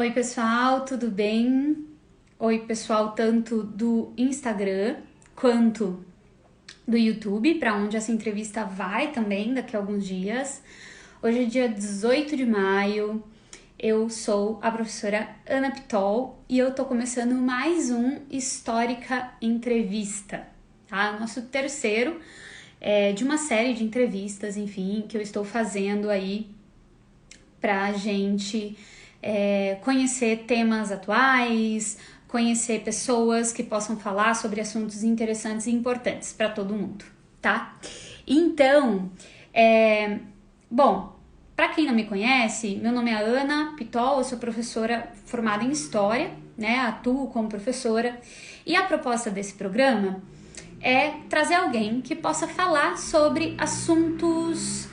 Oi, pessoal, tudo bem? Oi, pessoal, tanto do Instagram quanto do YouTube, para onde essa entrevista vai também daqui a alguns dias. Hoje é dia 18 de maio, eu sou a professora Ana Pitol e eu tô começando mais um Histórica Entrevista, tá? Nosso terceiro de uma série de entrevistas, enfim, que eu estou fazendo aí pra gente conhecer temas atuais, conhecer pessoas que possam falar sobre assuntos interessantes e importantes para todo mundo, tá? Então, bom, para quem não me conhece, meu nome é Ana Pitol, eu sou professora formada em História, né? Atuo como professora e a proposta desse programa é trazer alguém que possa falar sobre assuntos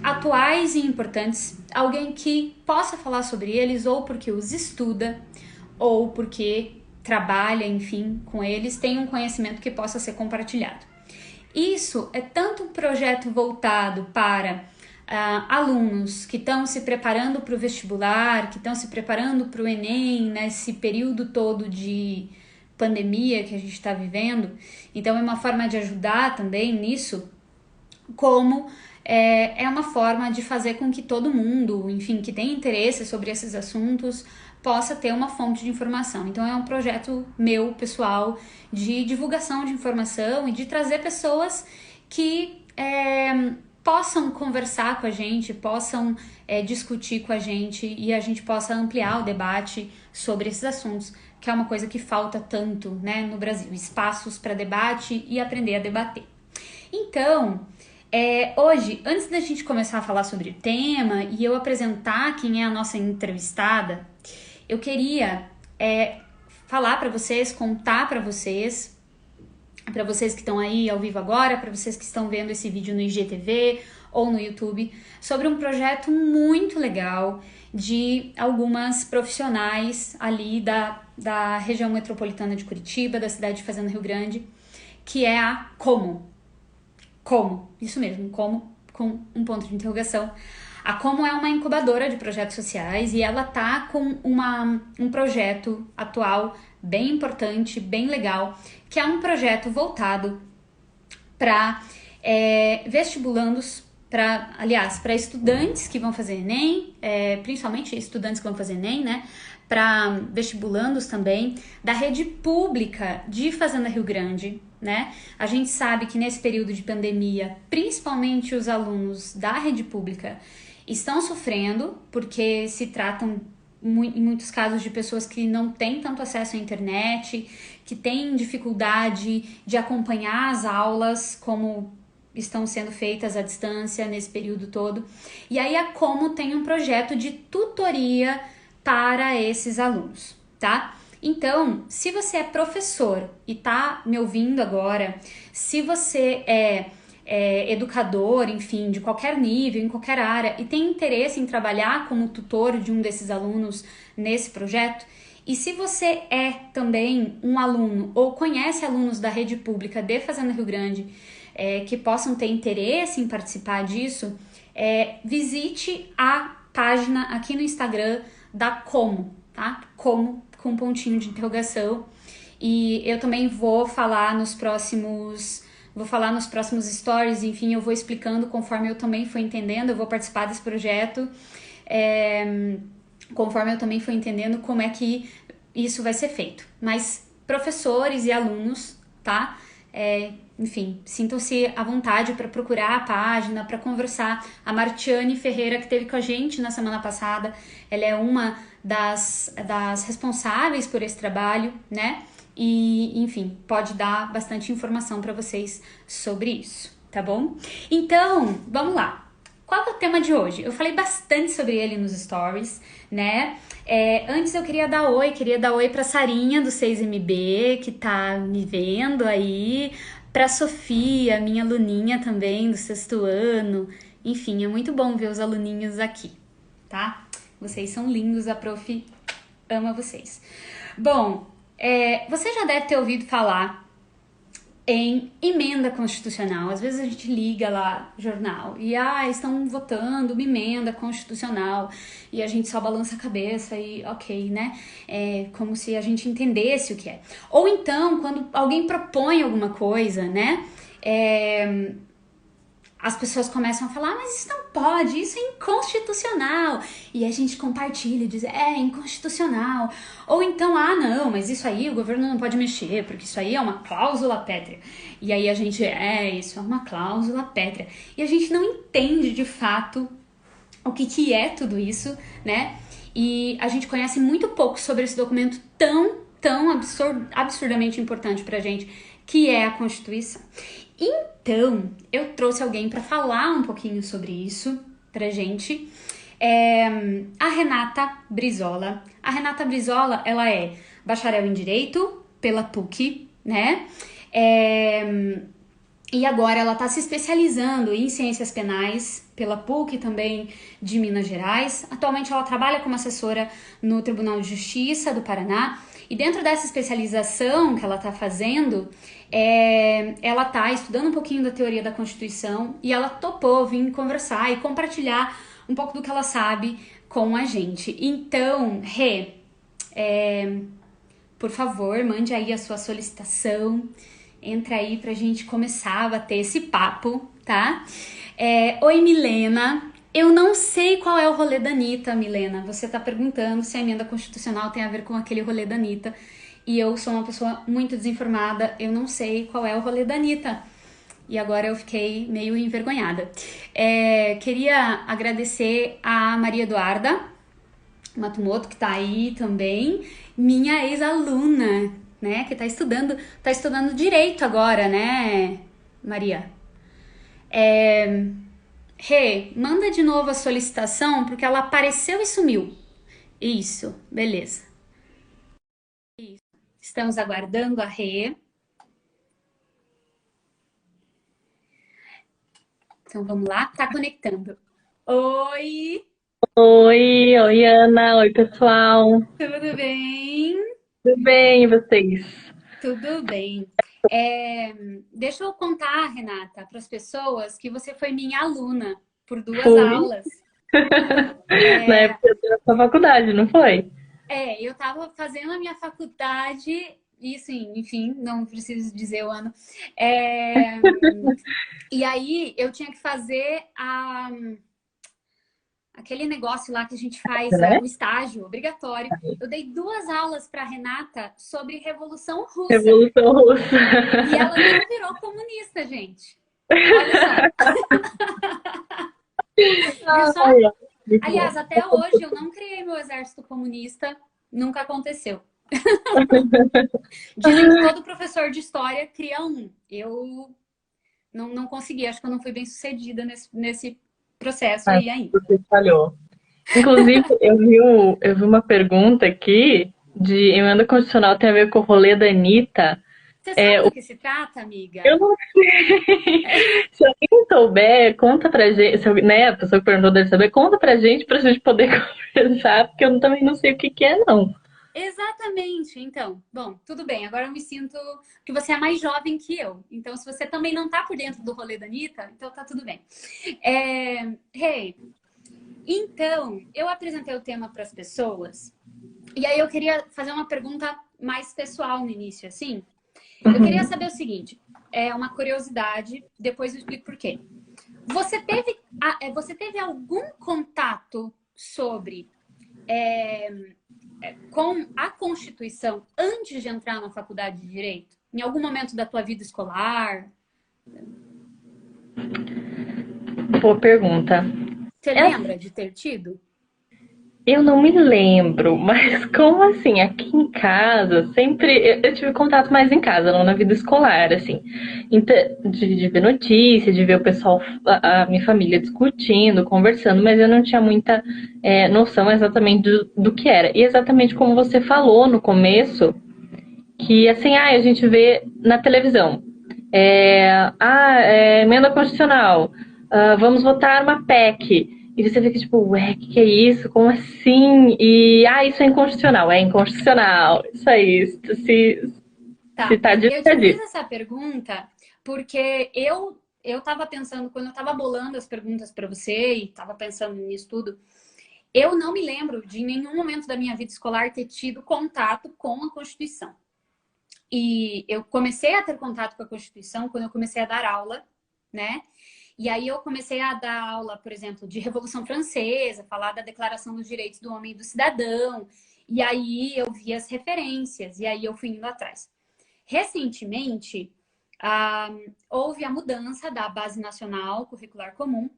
atuais e importantes, alguém que possa falar sobre eles ou porque os estuda ou porque trabalha, enfim, com eles, tem um conhecimento que possa ser compartilhado. Isso é tanto um projeto voltado para alunos que estão se preparando para o vestibular, que estão se preparando para o Enem, nesse período todo de pandemia que a gente está vivendo. Então é uma forma de ajudar também nisso, como é uma forma de fazer com que todo mundo, enfim, que tem interesse sobre esses assuntos, possa ter uma fonte de informação. Então é um projeto meu, pessoal, de divulgação de informação e de trazer pessoas que possam conversar com a gente, possam discutir com a gente e a gente possa ampliar o debate sobre esses assuntos, que é uma coisa que falta tanto, né, no Brasil, espaços para debate e aprender a debater. Então, hoje, antes da gente começar a falar sobre o tema e eu apresentar quem é a nossa entrevistada, eu queria falar para vocês, contar para vocês que estão aí ao vivo agora, para vocês que estão vendo esse vídeo no IGTV ou no YouTube, sobre um projeto muito legal de algumas profissionais ali da região metropolitana de Curitiba, da cidade de Fazenda Rio Grande, que é a Como. Como, isso mesmo, como com um ponto de interrogação. A Como é uma incubadora de projetos sociais e ela tá com um projeto atual bem importante, bem legal, que é um projeto voltado para vestibulandos, para estudantes que vão fazer Enem, principalmente estudantes que vão fazer Enem, né? Para vestibulandos também, da rede pública de Fazenda Rio Grande, né? A gente sabe que nesse período de pandemia, principalmente os alunos da rede pública estão sofrendo, porque se tratam em muitos casos de pessoas que não têm tanto acesso à internet, que têm dificuldade de acompanhar as aulas como estão sendo feitas à distância nesse período todo. E aí a Como tem um projeto de tutoria para esses alunos, tá? Então, se você é professor e tá me ouvindo agora, se você é educador, enfim, de qualquer nível, em qualquer área, e tem interesse em trabalhar como tutor de um desses alunos nesse projeto, e se você é também um aluno ou conhece alunos da rede pública de Fazenda Rio Grande que possam ter interesse em participar disso, visite a página aqui no Instagram da Como, tá? Como, com um pontinho de interrogação. E eu também vou falar nos próximos stories, enfim, eu vou explicando conforme eu também for entendendo, eu vou participar desse projeto, conforme eu também for entendendo como é que isso vai ser feito. Mas professores e alunos, tá? Enfim, sintam-se à vontade para procurar a página, para conversar. A Martiane Ferreira, que esteve com a gente na semana passada, ela é uma das responsáveis por esse trabalho, né? E, enfim, pode dar bastante informação para vocês sobre isso, tá bom? Então, vamos lá. Qual é o tema de hoje? Eu falei bastante sobre ele nos stories, né? Antes eu queria dar oi pra Sarinha do 6MB, que tá me vendo aí, pra Sofia, minha aluninha também do 6º ano. Enfim, é muito bom ver os aluninhos aqui, tá? Vocês são lindos, a prof ama vocês. Bom, você já deve ter ouvido falar em emenda constitucional. Às vezes a gente liga lá, jornal, e estão votando uma emenda constitucional, e a gente só balança a cabeça e ok, né? É como se a gente entendesse o que é. Ou então, quando alguém propõe alguma coisa, né? As pessoas começam a falar, mas isso não pode, isso é inconstitucional. E a gente compartilha e diz, é inconstitucional. Ou então, não, mas isso aí o governo não pode mexer, porque isso aí é uma cláusula pétrea. E aí a gente, isso é uma cláusula pétrea. E a gente não entende de fato o que é tudo isso, né? E a gente conhece muito pouco sobre esse documento tão absurdamente importante pra gente, que é a Constituição. Então, eu trouxe alguém para falar um pouquinho sobre isso pra gente. A Renata Brizola. A Renata Brizola, ela é bacharel em Direito pela PUC, né? E agora ela está se especializando em ciências penais pela PUC também de Minas Gerais. Atualmente ela trabalha como assessora no Tribunal de Justiça do Paraná. E dentro dessa especialização que ela está fazendo, ela está estudando um pouquinho da teoria da Constituição e ela topou vir conversar e compartilhar um pouco do que ela sabe com a gente. Então, Rê, por favor, mande aí a sua solicitação. Entra aí pra gente começar a bater esse papo, tá? Oi, Milena. Eu não sei qual é o rolê da Anitta, Milena. Você tá perguntando se a emenda constitucional tem a ver com aquele rolê da Anitta. E eu sou uma pessoa muito desinformada. Eu não sei qual é o rolê da Anitta. E agora eu fiquei meio envergonhada. Queria agradecer a Maria Eduarda Matsumoto, que tá aí também. Minha ex-aluna, né, que tá estudando direito agora, né, Maria? Rê, manda de novo a solicitação, porque ela apareceu e sumiu. Isso, beleza. Isso. Estamos aguardando a Rê. Então vamos lá, tá conectando. Oi, Oi, Ana, oi pessoal, tudo bem? tudo bem e vocês? Tudo bem. É, Deixa eu contar, Renata, para as pessoas que você foi minha aluna por 2 aulas. Fui na época da sua faculdade, não foi? Eu estava fazendo a minha faculdade, isso, enfim, não preciso dizer o ano. É, E aí eu tinha que fazer aquele negócio lá que a gente faz, Né? o estágio obrigatório. Eu dei 2 aulas para Renata sobre Revolução Russa. Revolução Russa. E ela não virou comunista, gente. Olha só. Viu só? Ai, ai, muito bom. Aliás, até hoje eu não criei meu exército comunista. Nunca aconteceu. Dizem que todo professor de história cria um. Eu não consegui. Acho que eu não fui bem sucedida nesse processo Ai, aí ainda. você falhou. Inclusive, eu vi uma pergunta aqui de emenda constitucional tem a ver com o rolê da Anitta. Você É, sabe do que se trata, amiga? eu não sei. Se alguém souber, conta pra gente. Se, né, a pessoa que perguntou deve saber, conta pra gente poder conversar, porque eu também não sei o que que é, não. Exatamente. Então, bom, tudo bem. Agora eu me sinto que você é mais jovem que eu. Então, se você também não tá por dentro do rolê da Anitta, então tá tudo bem. Hey, então, eu apresentei o tema para as pessoas. E aí eu queria fazer uma pergunta mais pessoal no início, assim. Eu queria Uhum. saber o seguinte, é uma curiosidade, depois eu explico por quê. Você teve algum contato sobre com a Constituição antes de entrar na faculdade de Direito? Em algum momento da tua vida escolar? Boa pergunta. Você É, lembra de ter tido? eu não me lembro, mas como assim? Aqui em casa, sempre eu tive contato mais em casa, não na vida escolar, assim. Então, de ver notícias, de ver o pessoal, a minha família discutindo, conversando, mas eu não tinha muita noção exatamente do que era. E exatamente como você falou no começo, que assim, a gente vê na televisão. Emenda constitucional, vamos votar uma PEC. E você fica tipo, ué, que é isso? Como assim? E, isso é inconstitucional. É inconstitucional. Isso aí. Se, Se tá dito, Eu é te fiz dito. essa pergunta porque eu tava pensando, quando eu tava bolando as perguntas para você e tava pensando nisso tudo, eu não me lembro de em nenhum momento da minha vida escolar ter tido contato com a Constituição. E eu comecei a ter contato com a Constituição quando eu comecei a dar aula, né? E aí eu comecei a dar aula, por exemplo, de Revolução Francesa, falar da Declaração dos Direitos do Homem e do Cidadão. E aí eu vi as referências, e aí eu fui indo atrás. Recentemente, houve a mudança da Base Nacional Curricular Comum,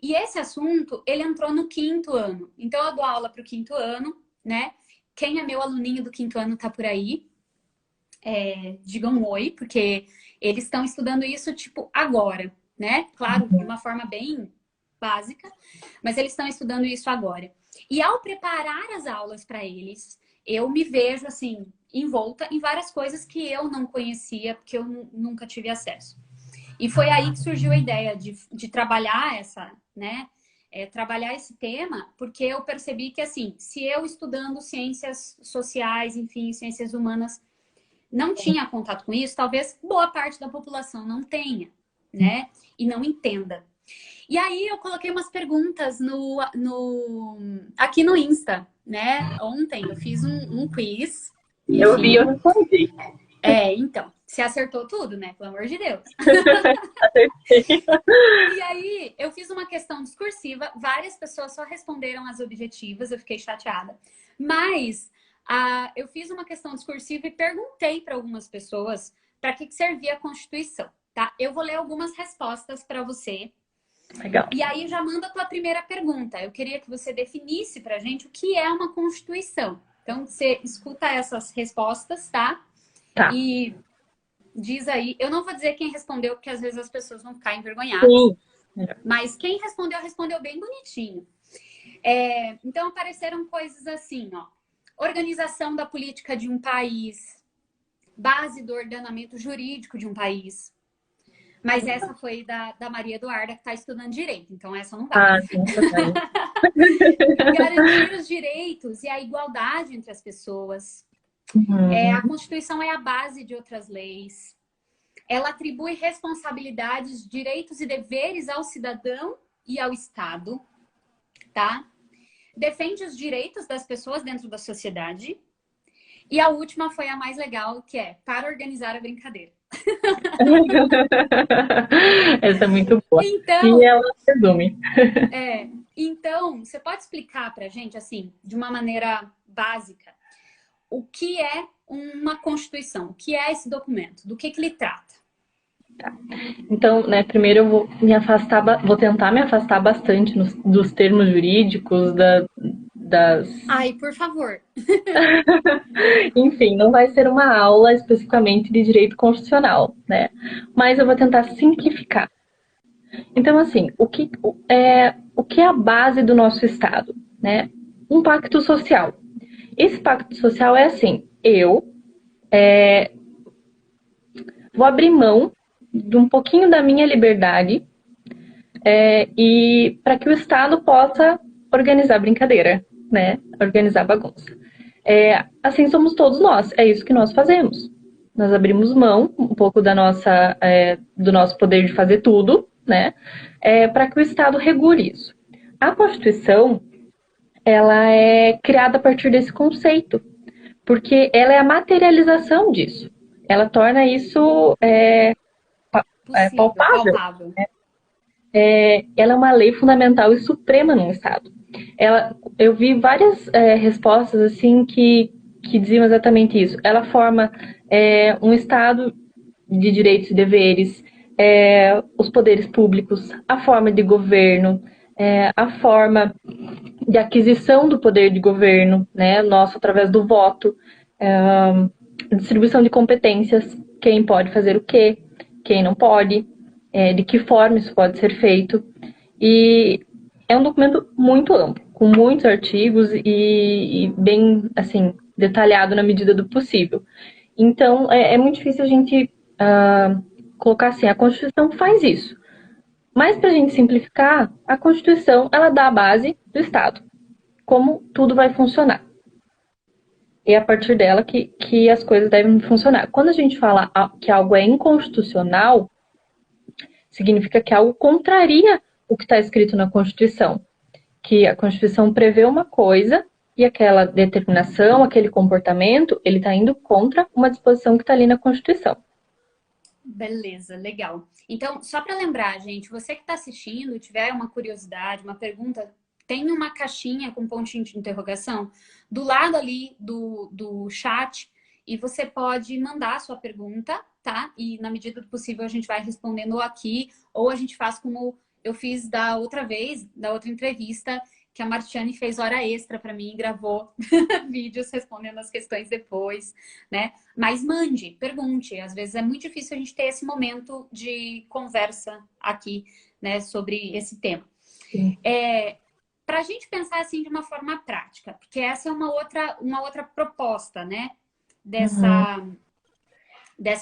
e esse assunto, ele entrou no quinto ano. Então, eu dou aula para o quinto ano, né? Quem é meu aluninho do quinto ano tá por aí. Digam um oi, porque eles estão estudando isso, tipo, agora, né? Claro, de uma forma bem básica, mas eles estão estudando isso agora. E ao preparar as aulas para eles, eu me vejo, assim, envolta em várias coisas que eu não conhecia, porque eu nunca tive acesso. E foi aí que surgiu a ideia de trabalhar essa, né? Trabalhar esse tema, porque eu percebi que, assim, se eu estudando ciências sociais, enfim, ciências humanas, não tinha contato com isso, talvez boa parte da população não tenha, né? E não entenda. E aí eu coloquei umas perguntas aqui no Insta, né? Ontem eu fiz um quiz, Eu vi, eu enfim. respondi. Então, você acertou tudo, né? Pelo amor de Deus. Acertei. E aí, eu fiz uma questão discursiva, várias pessoas só responderam as objetivas, eu fiquei chateada. Mas eu fiz uma questão discursiva e perguntei para algumas pessoas para que servia a Constituição, tá? Eu vou ler algumas respostas para você. Legal. E aí, já manda a tua primeira pergunta. Eu queria que você definisse para a gente o que é uma Constituição. Então, você escuta essas respostas, tá? Tá. E diz aí, eu não vou dizer quem respondeu, porque às vezes as pessoas vão ficar envergonhadas. Sim. Mas quem respondeu, respondeu bem bonitinho. Então apareceram coisas assim, ó. Organização da política de um país, base do ordenamento jurídico de um país. Mas essa foi da Maria Eduarda, que está estudando direito, então essa não vale. Sim, verdade. Garantir os direitos e a igualdade entre as pessoas. A Constituição é a base de outras leis. Ela atribui responsabilidades, direitos e deveres ao cidadão e ao Estado, tá? Defende os direitos das pessoas dentro da sociedade. E a última foi a mais legal, que é para organizar a brincadeira. Essa é muito boa. Então, E ela resume. então, você pode explicar pra gente, assim, de uma maneira básica, o que é uma Constituição? O que é esse documento? Do que ele trata? Tá. Então, né, primeiro eu vou me afastar, vou tentar me afastar bastante dos termos jurídicos, das... Ai, por favor. Enfim, não vai ser uma aula especificamente de direito constitucional, né? Mas eu vou tentar simplificar. Então, assim, o que é a base do nosso Estado, né? Um pacto social. Esse pacto social é assim, eu vou abrir mão de um pouquinho da minha liberdade e para que o Estado possa organizar brincadeira, né? Organizar bagunça. Assim somos todos nós, é isso que nós fazemos. Nós abrimos mão um pouco do nosso poder de fazer tudo, né? Para que o Estado regule isso. A Constituição, ela é criada a partir desse conceito, porque ela é a materialização disso. Ela torna isso palpável. Ela é uma lei fundamental e suprema num Estado. Eu vi várias respostas assim que diziam exatamente isso. Ela forma um Estado de direitos e deveres, os poderes públicos, a forma de governo, a forma de aquisição do poder de governo, né, nosso através do voto, distribuição de competências, quem pode fazer o quê, quem não pode, de que forma isso pode ser feito. E é um documento muito amplo, com muitos artigos e bem assim detalhado na medida do possível. Então é muito difícil a gente colocar assim, a Constituição faz isso. Mas para a gente simplificar, a Constituição ela dá a base do Estado, como tudo vai funcionar. e é a partir dela que as coisas devem funcionar. Quando a gente fala que algo é inconstitucional, significa que algo contraria o que está escrito na Constituição. Que a Constituição prevê uma coisa e aquela determinação, aquele comportamento, ele está indo contra uma disposição que está ali na Constituição. Beleza, legal. Então, só para lembrar, gente, você que está assistindo, tiver uma curiosidade, uma pergunta, tem uma caixinha com pontinho de interrogação do lado ali do chat e você pode mandar a sua pergunta, tá? E na medida do possível a gente vai respondendo aqui ou a gente faz como eu fiz da outra vez, da outra entrevista, que a Martiane fez hora extra para mim e gravou vídeos respondendo as questões depois, né? Mas mande, pergunte. Às vezes é muito difícil a gente ter esse momento de conversa aqui, né, sobre esse tema. Para a gente pensar assim de uma forma prática, porque essa é uma outra proposta, né? Dessa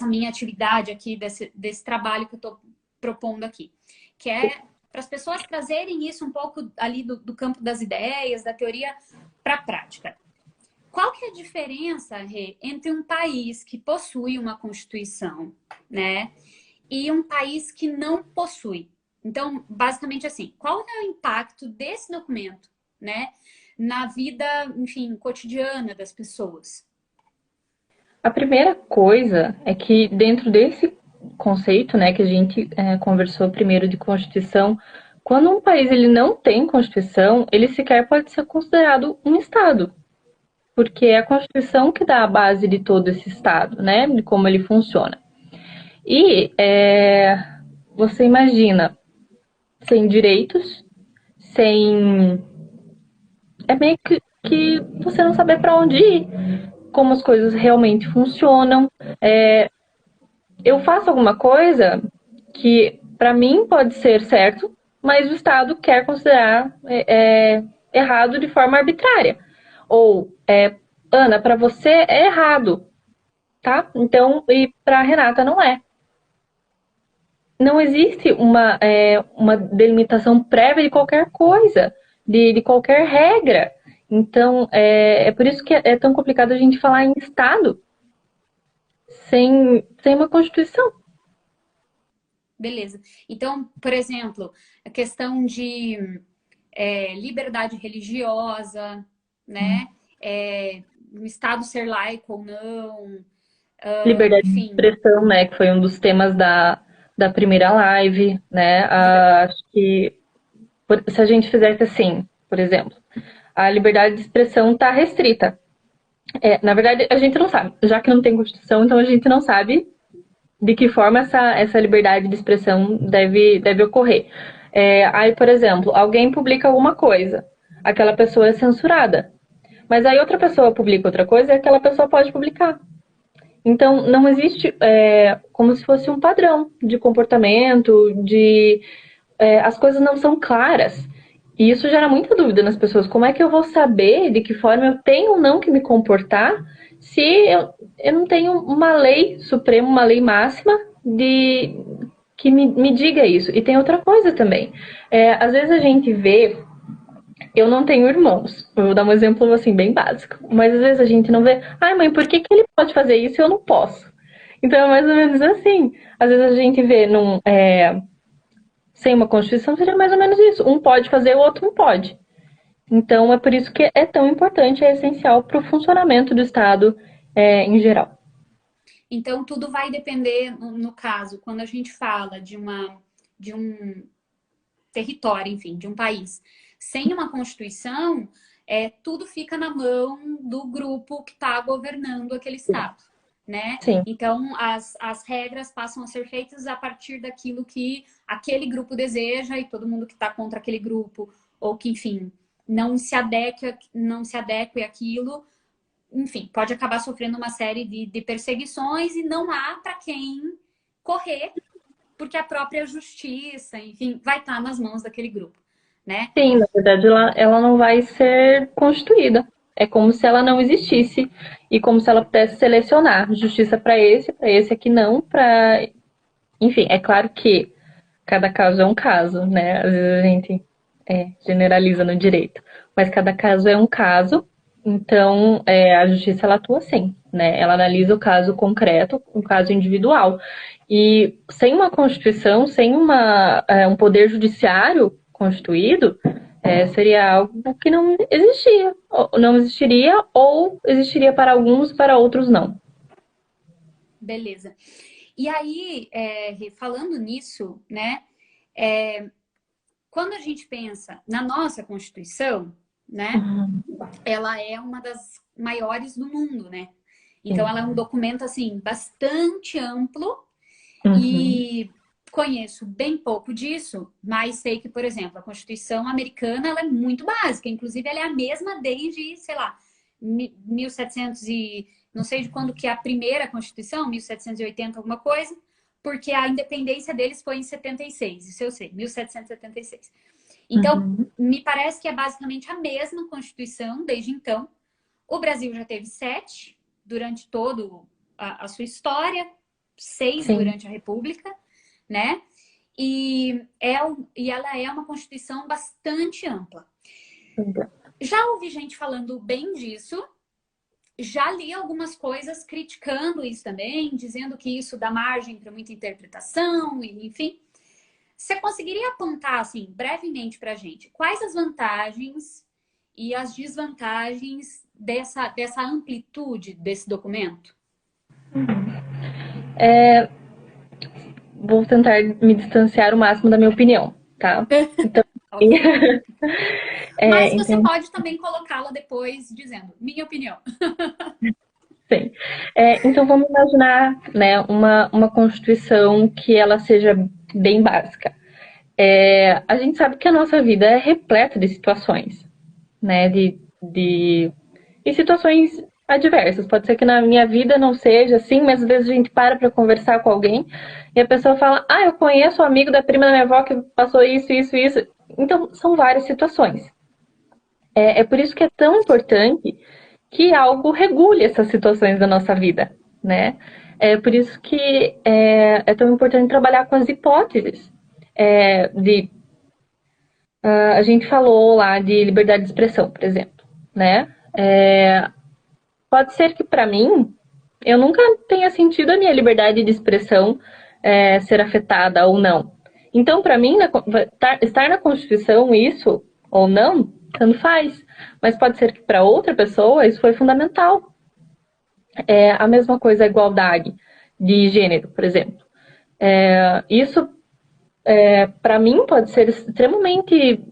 minha atividade aqui, desse trabalho que eu estou propondo aqui, que é para as pessoas trazerem isso um pouco ali do campo das ideias, da teoria, para a prática. Qual que é a diferença, Rê, entre um país que possui uma Constituição, né, e um país que não possui? Então, basicamente assim, qual é o impacto desse documento, né, na vida, enfim, cotidiana das pessoas? A primeira coisa é que dentro desse conceito, né, que a gente conversou primeiro de Constituição, quando um país ele não tem Constituição, ele sequer pode ser considerado um Estado, porque é a Constituição que dá a base de todo esse Estado, né, de como ele funciona. E você imagina, sem direitos, sem... É meio que você não saber para onde ir, como as coisas realmente funcionam. Eu faço alguma coisa que para mim pode ser certo, mas o Estado quer considerar errado de forma arbitrária. Ou, Ana, para você é errado, tá? Então, e para Renata não é. Não existe uma delimitação prévia de qualquer coisa, de qualquer regra. Então, é por isso que é tão complicado a gente falar em Estado sem uma Constituição. Beleza. Então, por exemplo, a questão de liberdade religiosa, né? O Estado ser laico ou não, Liberdade de enfim. expressão, né? Que foi um dos temas da primeira live, né? Acho que se a gente fizesse assim, por exemplo, a liberdade de expressão está restrita. Na verdade, a gente não sabe. Já que não tem Constituição, então a gente não sabe de que forma essa liberdade de expressão deve ocorrer. Aí, por exemplo, alguém publica alguma coisa, aquela pessoa é censurada. Mas aí outra pessoa publica outra coisa e aquela pessoa pode publicar. Então, não existe como se fosse um padrão de comportamento, as coisas não são claras. E isso gera muita dúvida nas pessoas. Como é que eu vou saber de que forma eu tenho ou não que me comportar se eu não tenho uma lei suprema, uma lei máxima que me diga isso? E tem outra coisa também. Às vezes a gente vê... Eu não tenho irmãos. Eu vou dar um exemplo assim, bem básico. Mas às vezes a gente não vê... Ai, mãe, por que ele pode fazer isso e eu não posso? Então é mais ou menos assim. Às vezes a gente vê sem uma Constituição, seria mais ou menos isso. Um pode fazer, o outro não pode. Então, é por isso que é tão importante, é essencial para o funcionamento do Estado em geral. Então, tudo vai depender, no caso, quando a gente fala de um território, enfim, de um país, sem uma Constituição, tudo fica na mão do grupo que está governando aquele Estado. Né? Sim. Então, as regras passam a ser feitas a partir daquilo que aquele grupo deseja e todo mundo que está contra aquele grupo, ou que, enfim, não se adeque àquilo, enfim, pode acabar sofrendo uma série de perseguições e não há para quem correr, porque a própria justiça, enfim, vai estar nas mãos daquele grupo, né? Sim, na verdade, ela não vai ser constituída. É como se ela não existisse e como se ela pudesse selecionar justiça para esse aqui não, para... Enfim, é claro que cada caso é um caso, né? Às vezes a gente generaliza no direito, mas cada caso é um caso Então, a justiça ela atua assim, né? Ela analisa o caso concreto, o caso individual. E sem uma Constituição, sem um poder judiciário constituído, seria algo que não existia, não existiria, ou existiria para alguns, para outros não. Beleza. E aí, falando nisso, né? Quando a gente pensa na nossa Constituição, né? Uhum. Ela é uma das maiores do mundo, né? Então, Sim. ela é um documento, assim, bastante amplo Uhum. e conheço bem pouco disso, mas sei que, por exemplo, a Constituição americana, ela é muito básica. Inclusive, ela é a mesma desde, sei lá, 1700 e... Não sei de quando que é a primeira Constituição, 1780 alguma coisa, porque a independência deles foi em 76, isso eu sei, 1776. Então, Uhum. me parece que é basicamente a mesma Constituição desde então. O Brasil já teve 7 durante toda a sua história, 6 Sim. durante a República, né? E ela é uma Constituição bastante ampla. Já ouvi gente falando bem disso, já li algumas coisas criticando isso também, dizendo que isso dá margem para muita interpretação, e, enfim. Você conseguiria apontar, assim, brevemente para a gente, quais as vantagens e as desvantagens dessa amplitude desse documento? Vou tentar me distanciar o máximo da minha opinião, tá? Então, Ok. Mas você então pode também colocá-la depois dizendo, minha opinião. sim. Então vamos imaginar, né, uma Constituição que ela seja bem básica. A gente sabe que a nossa vida é repleta de situações, né, e situações adversas. Pode ser que na minha vida não seja assim, mas às vezes a gente para conversar com alguém e a pessoa fala: ah, eu conheço um amigo da prima da minha avó que passou isso, isso, isso. Então são várias situações. É por isso que é tão importante que algo regule essas situações da nossa vida, né? É por isso que é tão importante trabalhar com as hipóteses. A gente falou lá de liberdade de expressão, por exemplo, né? Pode ser que para mim eu nunca tenha sentido a minha liberdade de expressão ser afetada ou não. Então, para mim, estar na Constituição isso ou não, tanto faz. Mas pode ser que para outra pessoa isso foi fundamental. A mesma coisa a igualdade de gênero, por exemplo. Isso, para mim, pode ser extremamente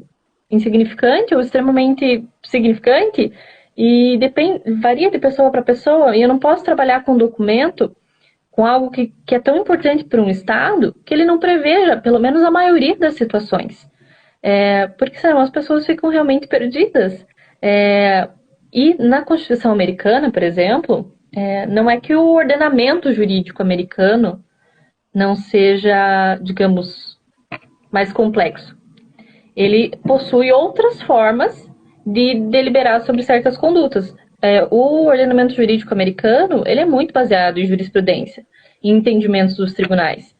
insignificante ou extremamente significante e varia de pessoa para pessoa. E eu não posso trabalhar com um documento, com algo que é tão importante para um Estado, que ele não preveja, pelo menos a maioria das situações. Porque senão as pessoas ficam realmente perdidas. E na Constituição americana, por exemplo, não é que o ordenamento jurídico americano não seja, digamos, mais complexo. Ele possui outras formas de deliberar sobre certas condutas. O ordenamento jurídico americano ele é muito baseado em jurisprudência, em entendimentos dos tribunais.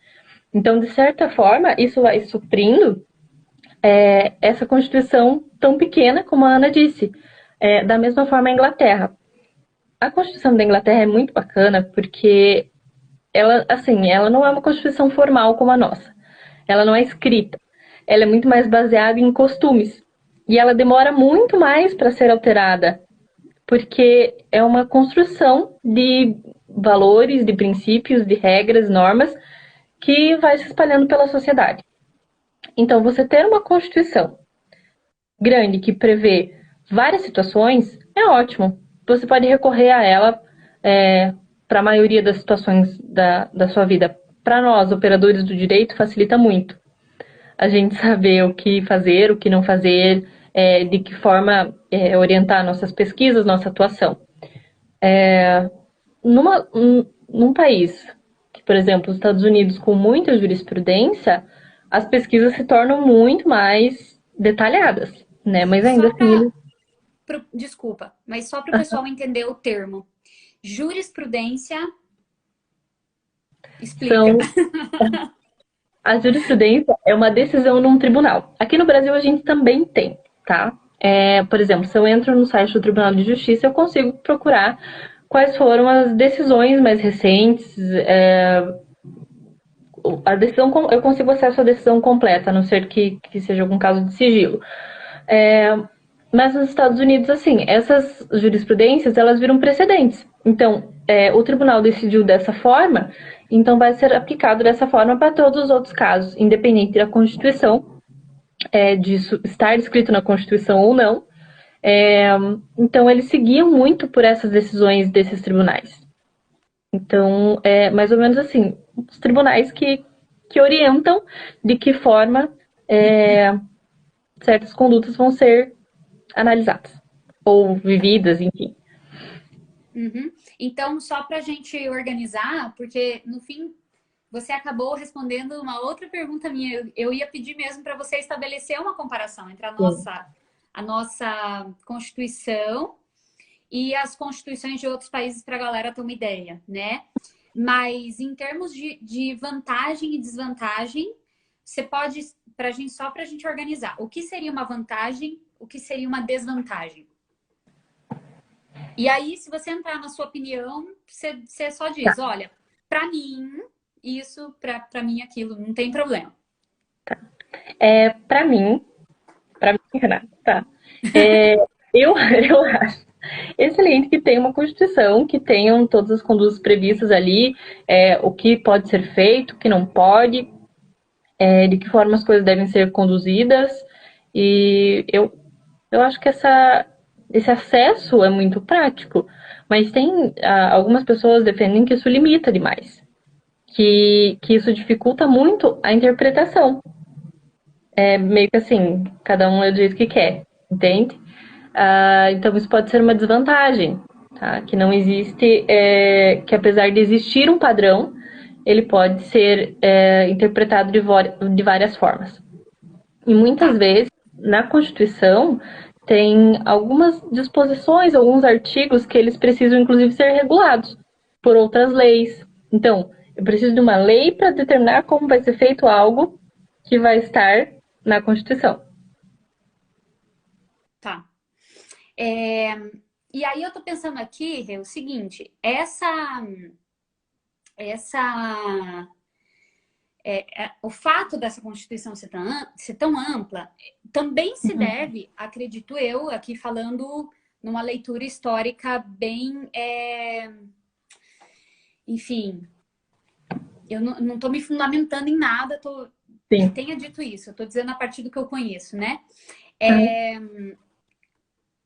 Então, de certa forma, isso vai suprindo essa Constituição tão pequena, como a Ana disse. Da mesma forma, a Inglaterra. A Constituição da Inglaterra é muito bacana porque ela não é uma Constituição formal como a nossa. Ela não é escrita. Ela é muito mais baseada em costumes. E ela demora muito mais para ser alterada, porque é uma construção de valores, de princípios, de regras, normas que vai se espalhando pela sociedade. Então, você ter uma Constituição grande que prevê várias situações é ótimo. Você pode recorrer a ela para a maioria das situações da sua vida. Para nós, operadores do direito, facilita muito a gente saber o que fazer, o que não fazer, de que forma orientar nossas pesquisas, nossa atuação. Num país, que, por exemplo, os Estados Unidos, com muita jurisprudência, as pesquisas se tornam muito mais detalhadas, né? Mas ainda Só assim, para. Desculpa, mas só para o pessoal entender o termo. Jurisprudência explica. são a jurisprudência é uma decisão num tribunal. Aqui no Brasil a gente também tem, tá? Por exemplo, se eu entro no site do Tribunal de Justiça, eu consigo procurar quais foram as decisões mais recentes. A decisão, eu consigo acesso à decisão completa, a não ser que seja algum caso de sigilo. É, mas nos Estados Unidos, assim, essas jurisprudências, elas viram precedentes. Então, o tribunal decidiu dessa forma, então vai ser aplicado dessa forma para todos os outros casos, independente da Constituição, disso estar escrito na Constituição ou não. Então, eles seguiam muito por essas decisões desses tribunais. Então, é mais ou menos assim, os tribunais que orientam de que forma certas condutas vão ser analisadas ou vividas, enfim. Uhum. Então, só para a gente organizar, porque no fim você acabou respondendo uma outra pergunta minha. Eu ia pedir mesmo para você estabelecer uma comparação entre a nossa Constituição e as constituições de outros países para a galera ter uma ideia, né? Mas em termos de vantagem e desvantagem, você pode, só para a gente organizar, o que seria uma vantagem, o que seria uma desvantagem? E aí, se você entrar na sua opinião, você só diz, Tá. olha, para mim, isso, para mim, aquilo, não tem problema. Para mim, Renata, tá. Eu acho excelente que tenha uma Constituição, que tenham todas as condutas previstas ali, o que pode ser feito, o que não pode, de que forma as coisas devem ser conduzidas. E eu acho que esse acesso é muito prático, mas tem algumas pessoas defendem que isso limita demais, que isso dificulta muito a interpretação. É meio que assim, cada um é do jeito que quer, entende? Então isso pode ser uma desvantagem, tá? Que não existe, que apesar de existir um padrão, ele pode ser interpretado de várias formas. E muitas Tá. vezes, na Constituição, tem algumas disposições, alguns artigos que eles precisam, inclusive, ser regulados por outras leis. Então, eu preciso de uma lei para determinar como vai ser feito algo que vai estar na Constituição. Tá. E aí eu tô pensando aqui, Rê, o seguinte, o fato dessa Constituição ser tão ampla também se deve, acredito eu, aqui falando numa leitura histórica bem, enfim, eu não estou me fundamentando em nada, que Sim. tenha dito isso, eu estou dizendo a partir do que eu conheço, né? Uhum.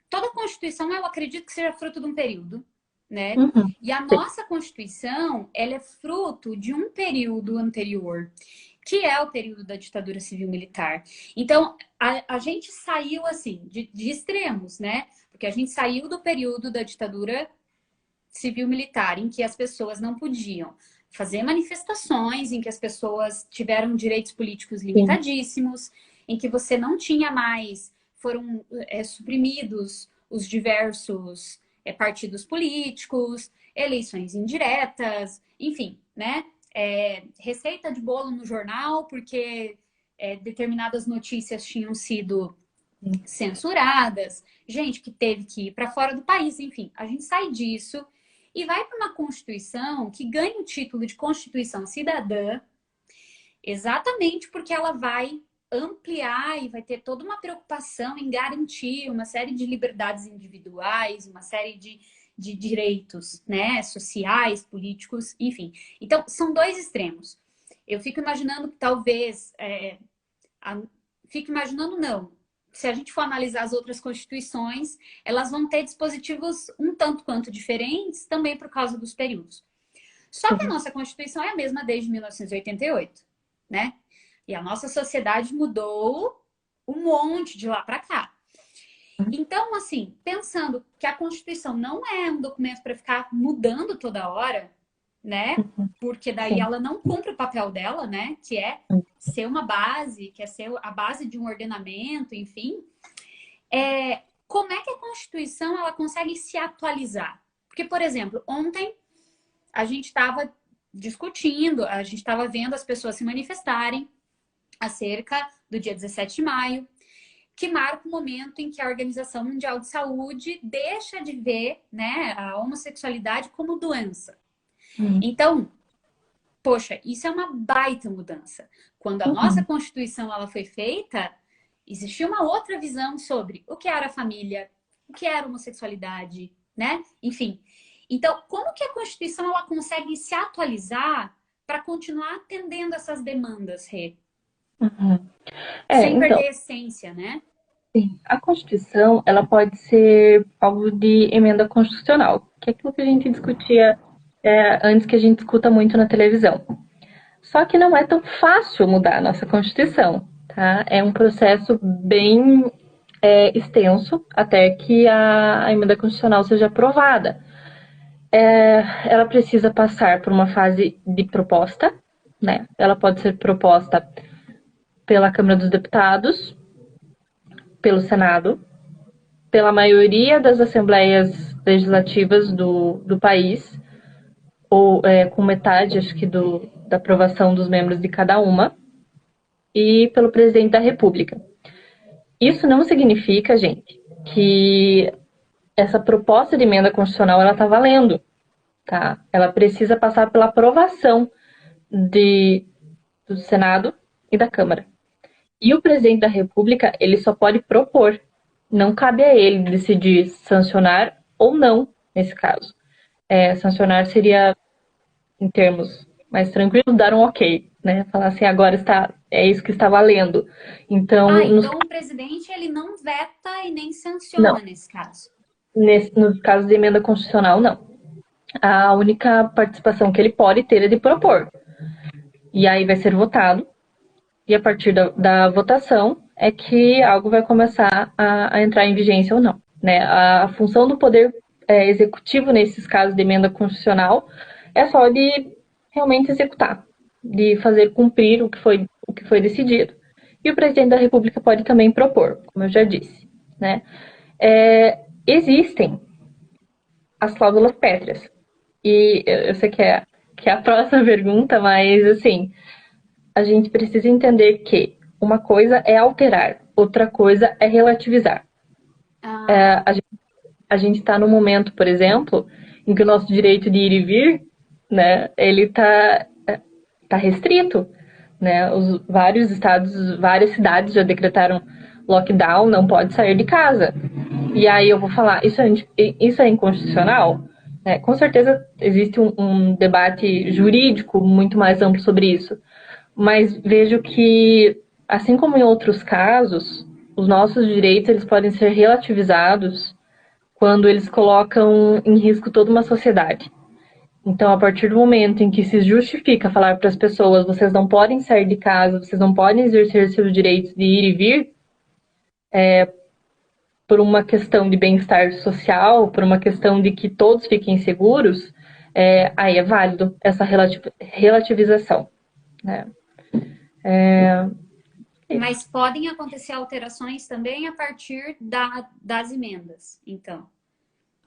Toda Constituição, eu acredito que seja fruto de um período, né? Uhum. E a Sim. nossa Constituição, ela é fruto de um período anterior, que é o período da ditadura civil-militar. Então, a gente saiu, assim, de extremos, né? Porque a gente saiu do período da ditadura civil-militar, em que as pessoas não podiam fazer manifestações, em que as pessoas tiveram direitos políticos Sim. limitadíssimos, em que você não tinha mais, foram suprimidos os diversos partidos políticos, eleições indiretas, enfim, né? Receita de bolo no jornal, porque determinadas notícias tinham sido censuradas, gente que teve que ir para fora do país, enfim, a gente sai disso e vai para uma Constituição que ganha o título de Constituição Cidadã, exatamente porque ela vai ampliar e vai ter toda uma preocupação em garantir uma série de liberdades individuais, uma série de direitos, né, sociais, políticos, enfim. Então, são dois extremos. Eu fico imaginando que talvez... fico imaginando, não. Se a gente for analisar as outras constituições, elas vão ter dispositivos um tanto quanto diferentes, também por causa dos períodos. Só que a nossa Constituição é a mesma desde 1988, né? E a nossa sociedade mudou um monte de lá para cá. Então, assim, pensando que a Constituição não é um documento para ficar mudando toda hora, né? Porque daí Sim. ela não cumpre o papel dela, né? Que é ser uma base, que é ser a base de um ordenamento, enfim. Como é que a Constituição ela consegue se atualizar? Porque, por exemplo, ontem a gente estava discutindo, a gente estava vendo as pessoas se manifestarem acerca do dia 17 de maio. que marca o momento em que a Organização Mundial de Saúde deixa de ver, né, a homossexualidade como doença. Então, poxa, isso é uma baita mudança. Quando a nossa Constituição ela foi feita, existia uma outra visão sobre o que era família, o que era homossexualidade, né? Enfim. Então, como que a Constituição ela consegue se atualizar para continuar atendendo essas demandas, Rê? Sem Então, perder a essência, né? sim, a Constituição, ela pode ser algo de emenda constitucional, que é aquilo que a gente discutia antes, que a gente escuta muito na televisão. Só que não é tão fácil mudar a nossa Constituição, tá? É um processo bem extenso até que a emenda constitucional seja aprovada. Ela precisa passar por uma fase de proposta, né? Ela pode ser proposta pela Câmara dos Deputados, pelo Senado, pela maioria das assembleias legislativas do país, ou com metade, acho que, da aprovação dos membros de cada uma, e pelo presidente da República. Isso não significa, gente, que essa proposta de emenda constitucional ela está valendo, tá? Ela precisa passar pela aprovação do Senado e da Câmara. E o presidente da República, ele só pode propor. Não cabe a ele decidir sancionar ou não, nesse caso. Sancionar seria, em termos mais tranquilos, dar um ok, né? Falar assim, agora é isso que está valendo. Então, então o presidente ele não veta e nem sanciona nesse caso. Nos casos de emenda constitucional, não. A única participação que ele pode ter é de propor. E aí vai ser votado. E a partir da votação é que algo vai começar a entrar em vigência ou não. Né? A função do poder executivo nesses casos de emenda constitucional é só de realmente executar, de fazer cumprir o que foi decidido. E o presidente da República pode também propor, como eu já disse. Né? Existem as cláusulas pétreas. E eu sei que é a próxima pergunta, mas assim, a gente precisa entender que uma coisa é alterar, outra coisa é relativizar. A gente está no momento, por exemplo, em que o nosso direito de ir e vir, né, ele tá restrito, né? Vários estados, várias cidades já decretaram lockdown, não pode sair de casa. E aí eu vou falar, isso é inconstitucional? Com certeza existe um debate jurídico muito mais amplo sobre isso. Mas vejo que, assim como em outros casos, os nossos direitos eles podem ser relativizados quando eles colocam em risco toda uma sociedade. Então, a partir do momento em que se justifica falar para as pessoas, vocês não podem sair de casa, vocês não podem exercer seus direitos de ir e vir, por uma questão de bem-estar social, por uma questão de que todos fiquem seguros, aí é válido essa relativização. Né? Mas podem acontecer alterações também a partir das emendas, então.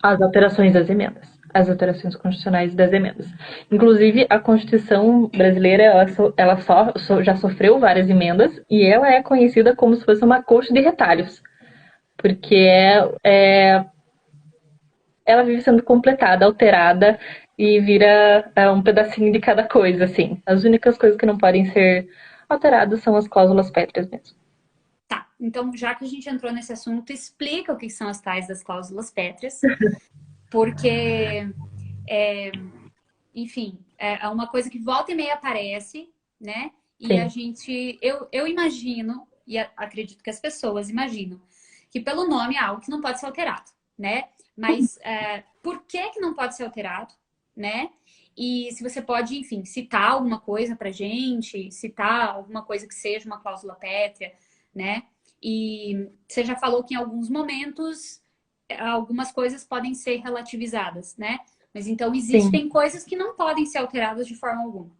As alterações das emendas. As alterações constitucionais das emendas. Inclusive, a Constituição brasileira ela já sofreu várias emendas e ela é conhecida como se fosse uma coxa de retalhos. Porque ela vive sendo completada, alterada e vira um pedacinho de cada coisa, assim. As únicas coisas que não podem ser alteradas são as cláusulas pétreas mesmo. Tá, então já que a gente entrou nesse assunto, explica o que são as tais das cláusulas pétreas, porque, enfim, é uma coisa que volta e meia aparece, né? E Sim. a gente, eu imagino, e acredito que as pessoas imaginam, que pelo nome é algo que não pode ser alterado, né? Mas por que não pode ser alterado, né? E se você pode, enfim, citar alguma coisa pra gente, citar alguma coisa que seja uma cláusula pétrea, né? E você já falou que em alguns momentos algumas coisas podem ser relativizadas, né? Mas então existem Sim. coisas que não podem ser alteradas de forma alguma.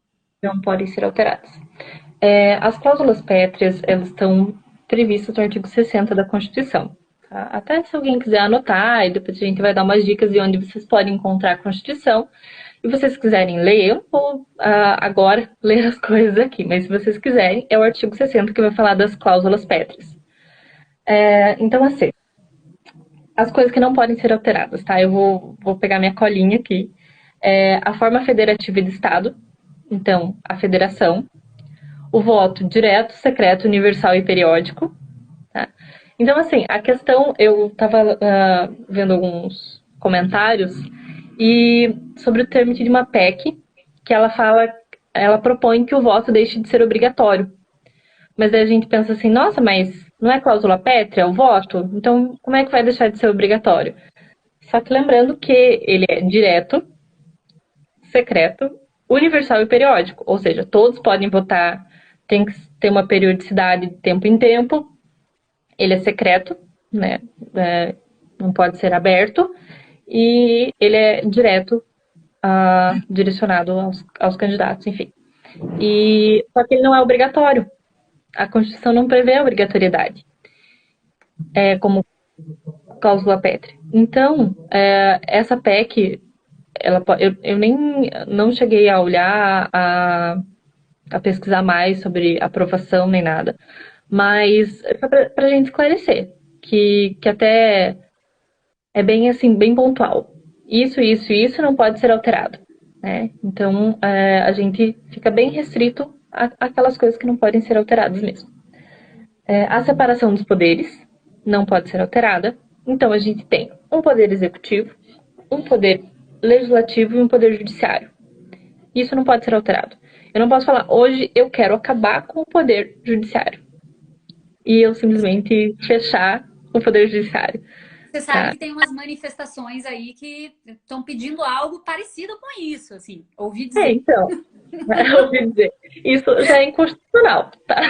Não podem ser alteradas. As cláusulas pétreas, elas estão previstas no artigo 60 da Constituição. Tá? Até se alguém quiser anotar, e depois a gente vai dar umas dicas de onde vocês podem encontrar a Constituição. E vocês quiserem ler, eu vou agora ler as coisas aqui, mas se vocês quiserem, é o artigo 60 que vai falar das cláusulas pétreas. Então, assim, as coisas que não podem ser alteradas, tá? Eu vou pegar minha colinha aqui. A forma federativa de Estado, então, a federação, o voto direto, secreto, universal e periódico, tá? Então, assim, a questão, eu estava vendo alguns comentários e sobre o trâmite de uma PEC, que ela propõe que o voto deixe de ser obrigatório. Mas aí a gente pensa assim, nossa, mas não é cláusula pétrea o voto? Então, como é que vai deixar de ser obrigatório? Só que lembrando que ele é direto, secreto, universal e periódico. Ou seja, todos podem votar, tem que ter uma periodicidade de tempo em tempo. Ele é secreto, né? Não pode ser aberto. E ele é direto, direcionado aos candidatos, enfim. Só que ele não é obrigatório. A Constituição não prevê a obrigatoriedade como cláusula pétrea. Então, essa PEC, eu nem não cheguei a olhar, a pesquisar mais sobre aprovação nem nada, mas é para a gente esclarecer que até é bem assim, bem pontual. Isso não pode ser alterado. Né? Então, a gente fica bem restrito àquelas coisas que não podem ser alteradas mesmo. A separação dos poderes não pode ser alterada. Então, a gente tem um poder executivo, um poder legislativo e um poder judiciário. Isso não pode ser alterado. Eu não posso falar, hoje eu quero acabar com o poder judiciário. E eu simplesmente fechar o poder judiciário. Você sabe Tá? que tem umas manifestações aí que estão pedindo algo parecido com isso, assim, ouvi dizer. Então, eu ouvi dizer, isso já é inconstitucional, tá?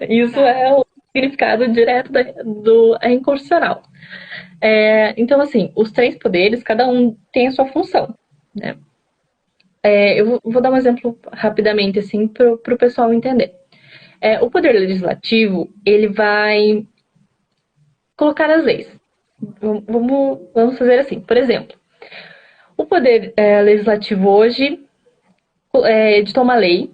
Isso Tá. é o significado direto do é inconstitucional. Então, assim, os três poderes, cada um tem a sua função, né? Eu vou dar um exemplo rapidamente, assim, para o pessoal entender. O poder legislativo, ele vai colocar as leis. Vamos fazer assim. Por exemplo, o poder legislativo hoje editou uma lei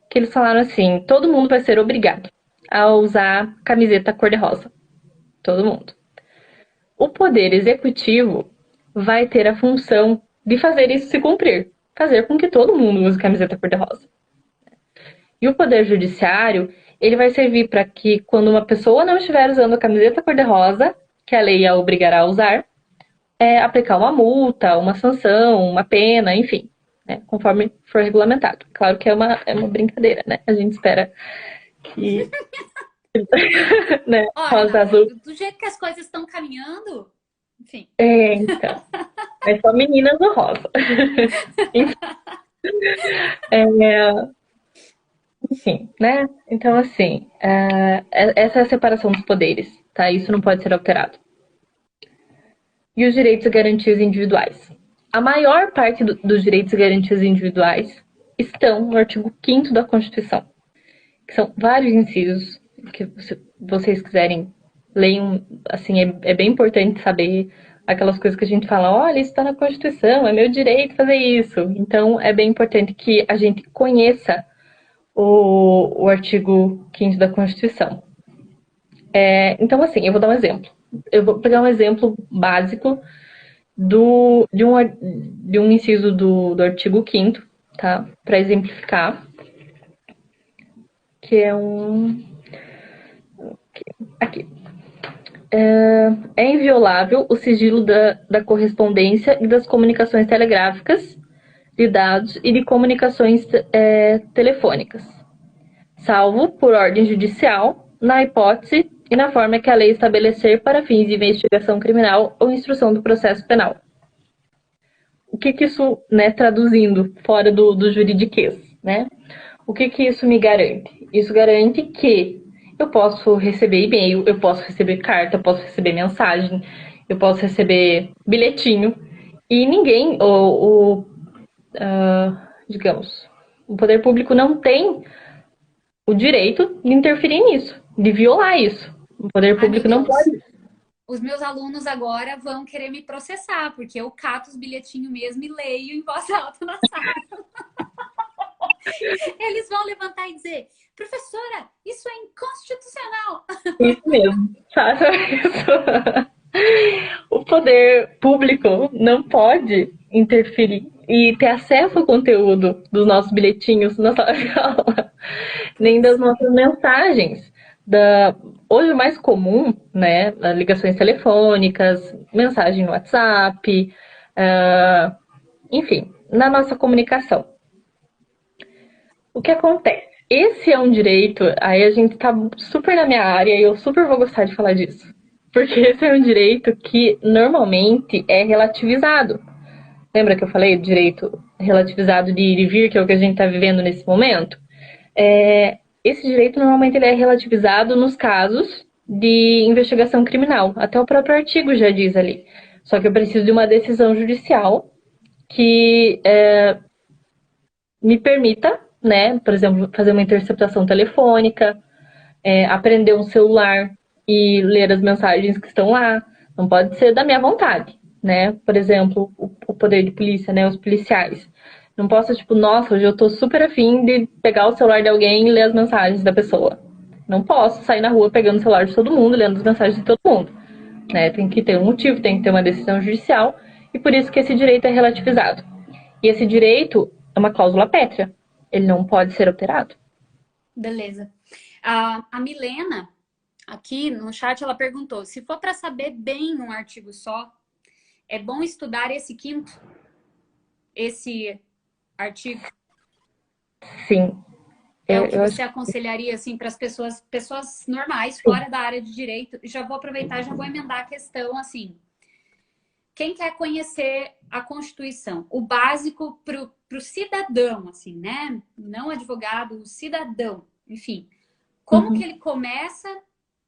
que eles falaram assim: todo mundo vai ser obrigado a usar camiseta cor-de-rosa. Todo mundo. O poder executivo vai ter a função de fazer isso se cumprir, fazer com que todo mundo use camiseta cor-de-rosa. E o poder judiciário, ele vai servir para que quando uma pessoa não estiver usando a camiseta cor-de-rosa, que a lei a obrigará a usar, aplicar uma multa, uma sanção, uma pena, enfim, né, conforme for regulamentado. Claro que é uma brincadeira, né? A gente espera que né, Olha, rosa não, azul. do jeito que as coisas estão caminhando, enfim. Então, é só meninas do rosa. É, enfim, né? Então, assim, essa é a separação dos poderes, tá? Isso não pode ser alterado. E os direitos e garantias individuais. A maior parte dos direitos e garantias individuais estão no artigo 5º da Constituição, que são vários incisos que vocês quiserem leiam, assim, é bem importante saber aquelas coisas que a gente fala, olha, isso está na Constituição, é meu direito fazer isso. Então, é bem importante que a gente conheça o artigo 5º da Constituição. Então, assim, eu vou dar um exemplo. Eu vou pegar um exemplo básico de um inciso do artigo 5º, tá? Para exemplificar, que é um... Aqui. É inviolável o sigilo da correspondência e das comunicações telegráficas, de dados e de comunicações telefônicas, salvo por ordem judicial, na hipótese e na forma que a lei estabelecer para fins de investigação criminal ou instrução do processo penal. O que isso, né, traduzindo fora do juridiquês, né? O que isso me garante? Isso garante que eu posso receber e-mail, eu posso receber carta, eu posso receber mensagem, eu posso receber bilhetinho e ninguém, digamos, o poder público não tem o direito de interferir nisso, de violar isso. O poder Ai, meu público não Deus. pode. Os meus alunos agora vão querer me processar, porque eu cato os bilhetinhos mesmo e leio em voz alta na sala. Eles vão levantar e dizer, professora, isso é inconstitucional. Isso mesmo. Faça isso. O poder público não pode interferir e ter acesso ao conteúdo dos nossos bilhetinhos na sala de aula, nem das Putz, nossas mensagens. Hoje o mais comum, né, ligações telefônicas, mensagem no WhatsApp, enfim, na nossa comunicação. O que acontece? Esse é um direito, aí a gente tá super na minha área e eu super vou gostar de falar disso. Porque esse é um direito que normalmente é relativizado. Lembra que eu falei do direito relativizado de ir e vir, que é o que a gente está vivendo nesse momento? Esse direito normalmente ele é relativizado nos casos de investigação criminal. Até o próprio artigo já diz ali. Só que eu preciso de uma decisão judicial que me permita, né, por exemplo, fazer uma interceptação telefônica, aprender um celular e ler as mensagens que estão lá. Não pode ser da minha vontade, né? Por exemplo, o poder de polícia, né? Os policiais. Não posso, tipo, nossa, hoje eu tô super afim de pegar o celular de alguém e ler as mensagens da pessoa. Não posso sair na rua pegando o celular de todo mundo, lendo as mensagens de todo mundo. Né? Tem que ter um motivo, tem que ter uma decisão judicial, e por isso que esse direito é relativizado. E esse direito é uma cláusula pétrea. Ele não pode ser alterado. beleza. A Milena, aqui no chat, ela perguntou, se for para saber bem um artigo só, é bom estudar esse artigo? Sim. É o que Eu acho você aconselharia assim para as pessoas normais, que fora da área de direito? Já vou aproveitar, já vou emendar a questão assim. Quem quer conhecer a Constituição? O básico para o cidadão, assim, né? Não advogado, o cidadão. Enfim, como que uhum. ele começa,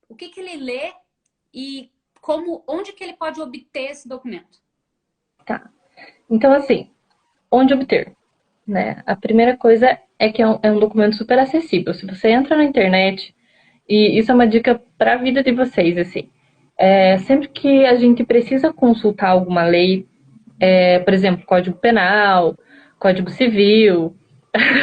o que que ele lê e onde que ele pode obter esse documento? Tá. Então, assim, onde obter? Né? A primeira coisa é que é um documento super acessível. Se você entra na internet, e isso é uma dica para a vida de vocês, assim, sempre que a gente precisa consultar alguma lei, por exemplo, Código Penal, Código Civil,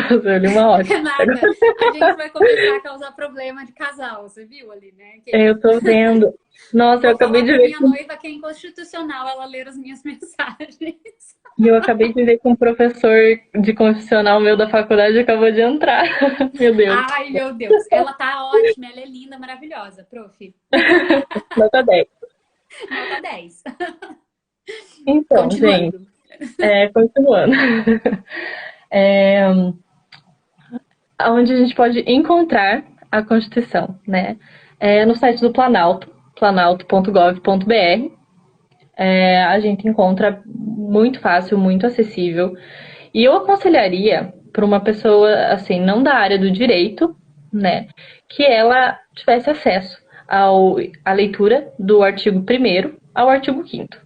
eu li uma ótima. Nada. A gente vai começar a causar problema de casal. Você viu ali, né? Eu tô vendo. Nossa, eu Vou acabei falar de para ver minha noiva que é inconstitucional ela ler as minhas mensagens. que um professor de confessional meu da faculdade acabou de entrar. Meu Deus, Ai, meu Deus. Ela tá ótima, ela é linda, maravilhosa, prof. nota 10. Nota 10. Então, gente, Continuando. continuando. Onde a gente pode encontrar a Constituição, né? No site do Planalto, planalto.gov.br. A gente encontra muito fácil, muito acessível. E eu aconselharia para uma pessoa, assim, não da área do direito, né, que ela tivesse acesso à leitura do artigo 1º ao artigo 5º.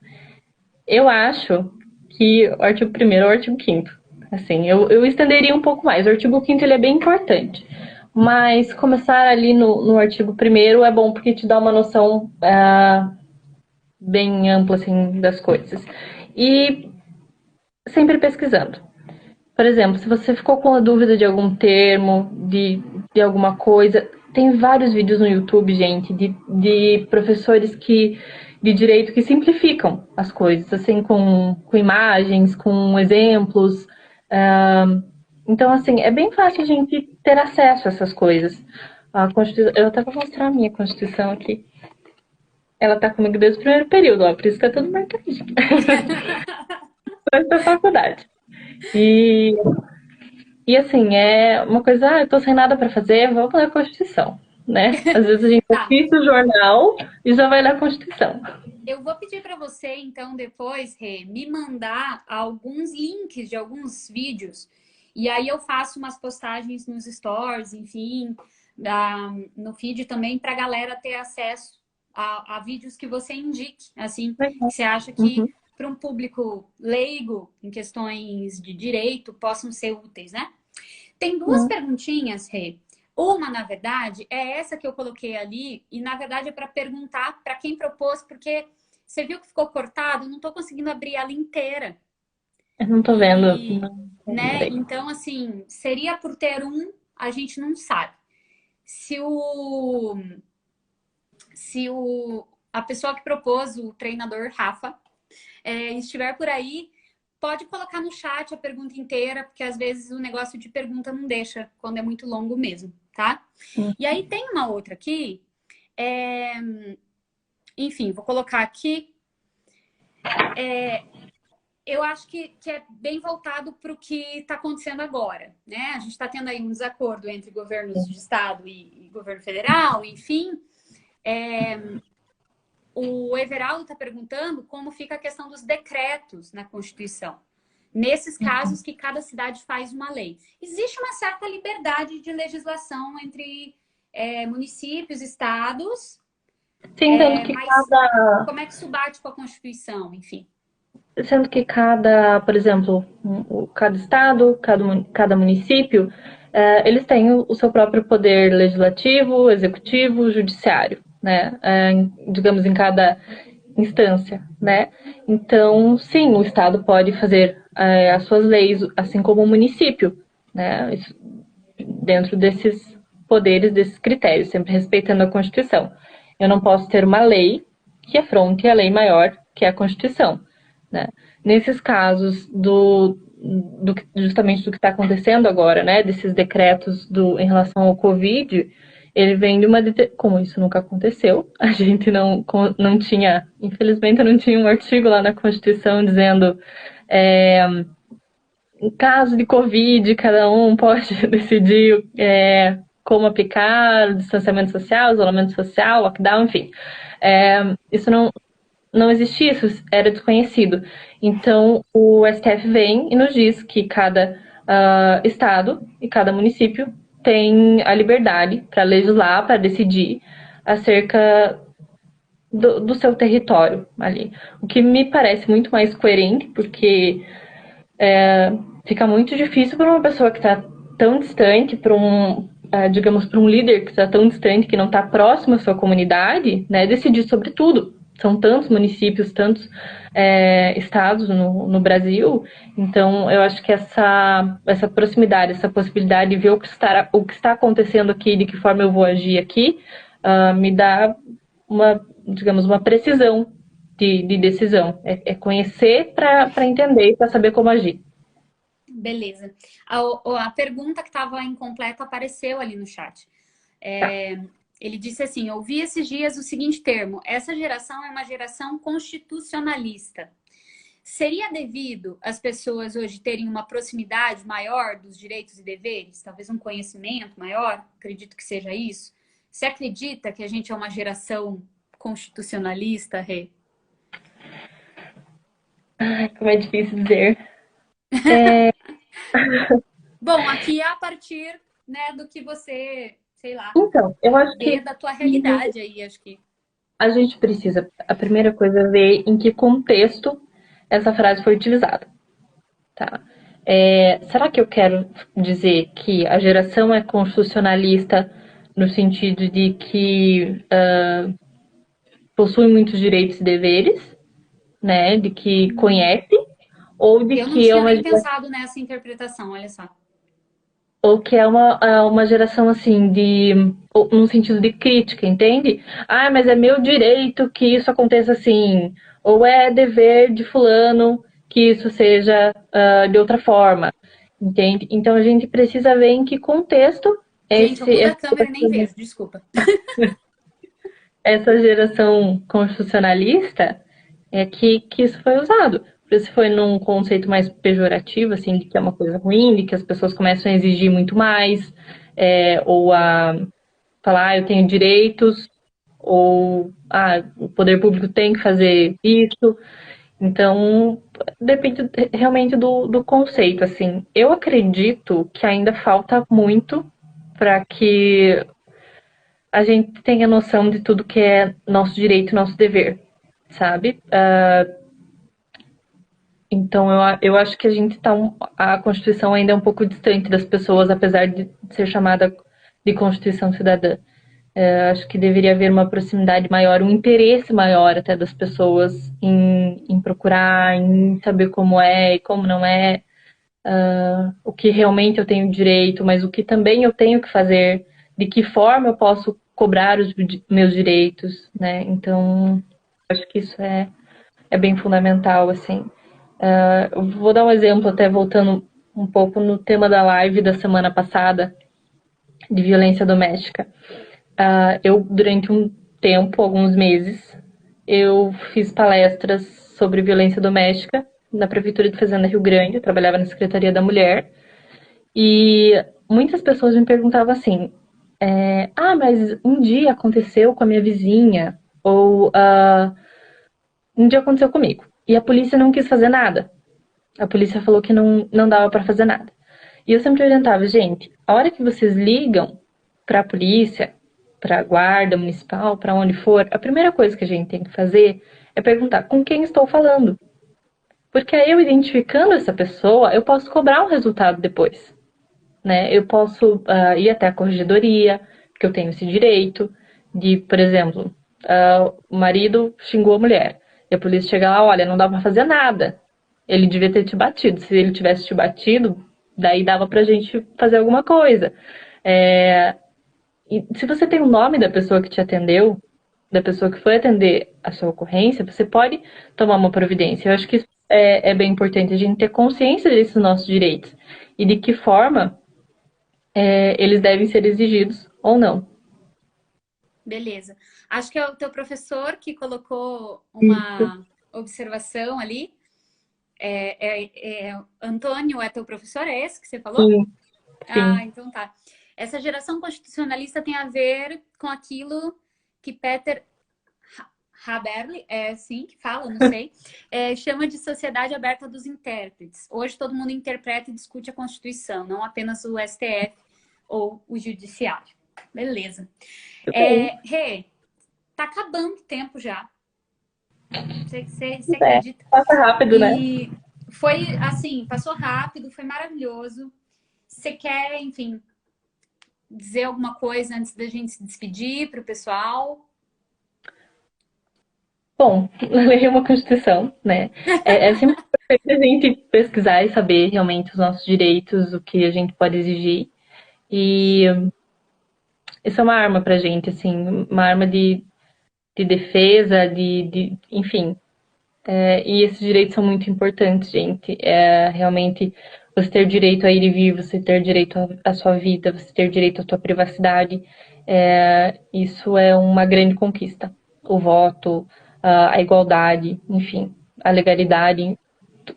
Eu acho que o artigo 1º é o artigo 5º. Assim, eu estenderia um pouco mais. O artigo 5º ele é bem importante. Mas começar ali no artigo 1º é bom porque te dá uma noção bem ampla assim, das coisas. E sempre pesquisando. Por exemplo, se você ficou com a dúvida de algum termo, de alguma coisa, tem vários vídeos no YouTube, gente, de professores de direito que simplificam as coisas, assim, com imagens, com exemplos. Então, assim, é bem fácil a gente ter acesso a essas coisas. Eu até vou mostrar a minha Constituição aqui. Ela tá comigo desde o primeiro período, ó, por isso que é tudo marcadinho. Foi da faculdade. E E assim, é uma coisa, eu tô sem nada para fazer, vamos ler a Constituição, né? Às vezes a gente Tá. assiste o jornal e já vai ler a Constituição. Eu vou pedir para você, então, depois, Rê, me mandar alguns links de alguns vídeos. E aí eu faço umas postagens nos stories, enfim, no feed também, para a galera ter acesso a vídeos que você indique, assim, que você acha que Uhum. para um público leigo em questões de direito possam ser úteis, né? Tem duas Uhum. perguntinhas, Rê. Uma, na verdade, é essa que eu coloquei ali, e na verdade é para perguntar para quem propôs, porque você viu que ficou cortado, não estou conseguindo abrir ela inteira. Eu não tô vendo. E Não. né? Sei. Então, assim, seria por ter um, a gente não sabe. Se o, se a pessoa que propôs, o treinador Rafa, estiver por aí, pode colocar no chat a pergunta inteira, porque às vezes o negócio de pergunta não deixa, quando é muito longo mesmo, tá? Hum. E aí tem uma outra aqui, enfim, vou colocar aqui. Eu acho que é bem voltado para o que está acontecendo agora, né? A gente está tendo aí um desacordo entre governos de estado e governo federal, enfim. O Everaldo está perguntando como fica a questão dos decretos na Constituição. Nesses casos que cada cidade faz uma lei. Existe uma certa liberdade de legislação entre municípios, estados, Sim, tanto que mas cada, como é que isso bate com a Constituição, enfim? sendo que cada, por exemplo, cada estado, cada município, eles têm o seu próprio poder legislativo, executivo, judiciário, né? Digamos, em cada instância, né? Então, sim, o estado pode fazer as suas leis, assim como o município, né? Dentro desses poderes, desses critérios, sempre respeitando a Constituição. Eu não posso ter uma lei que afronte a lei maior, que é a Constituição, né? Nesses casos justamente do que está acontecendo agora, né, desses decretos em relação ao Covid, ele vem de uma... Como isso nunca aconteceu, a gente não tinha, infelizmente, não tinha um artigo lá na Constituição dizendo em caso de Covid, cada um pode decidir como aplicar, distanciamento social, isolamento social, lockdown, enfim. Isso não existia, isso era desconhecido. Então, o STF vem e nos diz que cada estado e cada município tem a liberdade para legislar, para decidir acerca do seu território ali. O que me parece muito mais coerente, porque fica muito difícil para uma pessoa que está tão distante, para digamos, para um líder que está tão distante, que não está próximo à sua comunidade, né, decidir sobre tudo. São tantos municípios, tantos estados no Brasil, então eu acho que essa proximidade, essa possibilidade de ver o que está acontecendo aqui, de que forma eu vou agir aqui, me dá digamos, uma precisão de decisão. É conhecer para entender e para saber como agir. Beleza. A pergunta que estava incompleta apareceu ali no chat. Ele disse assim: ouvi esses dias o seguinte termo: essa geração é uma geração constitucionalista. Seria devido as pessoas hoje terem uma proximidade maior dos direitos e deveres? Talvez um conhecimento maior? Acredito que seja isso. Você acredita que a gente é uma geração constitucionalista, Rê? Ai, como é difícil dizer. Bom, aqui é a partir, né, do que você, sei lá, Então, eu acho vê que da tua realidade aí, acho que. a gente precisa, a primeira coisa, é ver em que contexto essa frase foi utilizada, tá? Será que eu quero dizer que a geração é constitucionalista no sentido de que possui muitos direitos e deveres, né? De que conhece, ou de Eu não que é tinha uma nem pensado nessa interpretação, olha só. ou que é uma geração assim no sentido de crítica, entende? Ah, mas é meu direito que isso aconteça assim, ou é dever de fulano que isso seja de outra forma, entende? Então a gente precisa ver em que contexto Gente, eu esse, mudo a essa, câmera e nem vejo, desculpa. essa geração constitucionalista que isso foi usado. Por isso foi num conceito mais pejorativo, assim, de que é uma coisa ruim, de que as pessoas começam a exigir muito mais, ou a falar, eu tenho direitos, ou o poder público tem que fazer isso. Então, depende realmente do conceito, assim. Eu acredito que ainda falta muito para que a gente tenha noção de tudo que é nosso direito e nosso dever, sabe? Então, eu acho que a Constituição ainda é um pouco distante das pessoas, apesar de ser chamada de Constituição Cidadã. Acho que deveria haver uma proximidade maior, um interesse maior até das pessoas em procurar, em saber como é e como não é. o que realmente eu tenho direito, mas o que também eu tenho que fazer, de que forma eu posso cobrar os meus direitos, né? Então, acho que isso é bem fundamental, assim. Eu vou dar um exemplo, até voltando um pouco no tema da live da semana passada, de violência doméstica. Eu, durante um tempo, alguns meses, eu fiz palestras sobre violência doméstica na Prefeitura de Fazenda Rio Grande, eu trabalhava na Secretaria da Mulher, e muitas pessoas me perguntavam assim, mas um dia aconteceu com a minha vizinha, ou um dia aconteceu comigo, e a polícia não quis fazer nada. A polícia falou que não dava para fazer nada. E eu sempre orientava, gente, a hora que vocês ligam para a polícia, para a guarda municipal, para onde for, a primeira coisa que a gente tem que fazer é perguntar com quem estou falando. Porque aí eu identificando essa pessoa, eu posso cobrar um resultado depois. Né? Eu posso ir até a corregedoria, que eu tenho esse direito, de, por exemplo, o marido xingou a mulher. E a polícia chega lá, olha, não dá para fazer nada. Ele devia ter te batido. Se ele tivesse te batido, daí dava pra gente fazer alguma coisa. E se você tem o nome da pessoa que te atendeu, da pessoa que foi atender a sua ocorrência, você pode tomar uma providência. Eu acho que isso é bem importante, a gente ter consciência desses nossos direitos e de que forma eles devem ser exigidos ou não. Beleza. Acho que é o teu professor que colocou Isso. uma observação ali. Antônio é teu professor, é esse que você falou? Sim, Ah, sim. então tá. Essa geração constitucionalista tem a ver com aquilo que Peter Haberle, é assim que fala, não sei, chama de sociedade aberta dos intérpretes. Hoje todo mundo interpreta e discute a Constituição, não apenas o STF ou o Judiciário. Beleza. Tudo bem. Rê, tá acabando o tempo já. Você É, acredita? passa rápido, né? E foi assim, passou rápido, foi maravilhoso. Você quer, enfim, dizer alguma coisa antes da gente se despedir para o pessoal? Bom, ler uma Constituição, né? É sempre importante a gente pesquisar e saber realmente os nossos direitos, o que a gente pode exigir. E isso é uma arma pra gente, assim, uma arma de defesa, enfim. E esses direitos são muito importantes, gente. Realmente você ter direito a ir e vir, você ter direito à sua vida, você ter direito à sua privacidade. Isso é uma grande conquista. O voto, a igualdade, enfim, a legalidade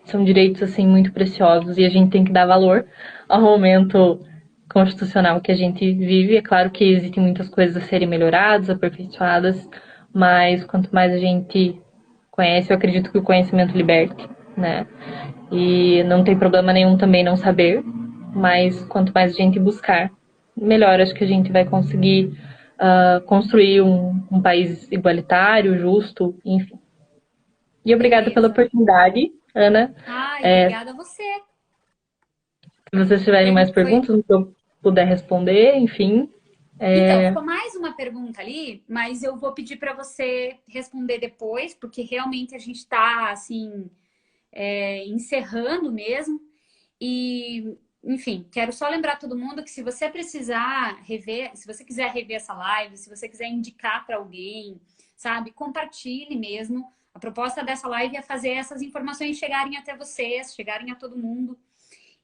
são direitos assim muito preciosos e a gente tem que dar valor ao momento constitucional que a gente vive. É claro que existem muitas coisas a serem melhoradas, aperfeiçoadas, mas quanto mais a gente conhece, eu acredito que o conhecimento liberte, né? E não tem problema nenhum também não saber, mas quanto mais a gente buscar, melhor acho que a gente vai conseguir construir um país igualitário, justo, enfim. E obrigada pela Beleza. oportunidade, Ana. Ai, É, obrigada a você. Se vocês tiverem mais Foi... perguntas, que eu puder responder, enfim. Então, ficou mais uma pergunta ali, mas eu vou pedir para você responder depois, porque realmente a gente está assim encerrando mesmo. E, enfim, quero só lembrar todo mundo que se você precisar rever, se você quiser rever essa live, se você quiser indicar para alguém, sabe, compartilhe mesmo. A proposta dessa live é fazer essas informações chegarem até vocês, chegarem a todo mundo.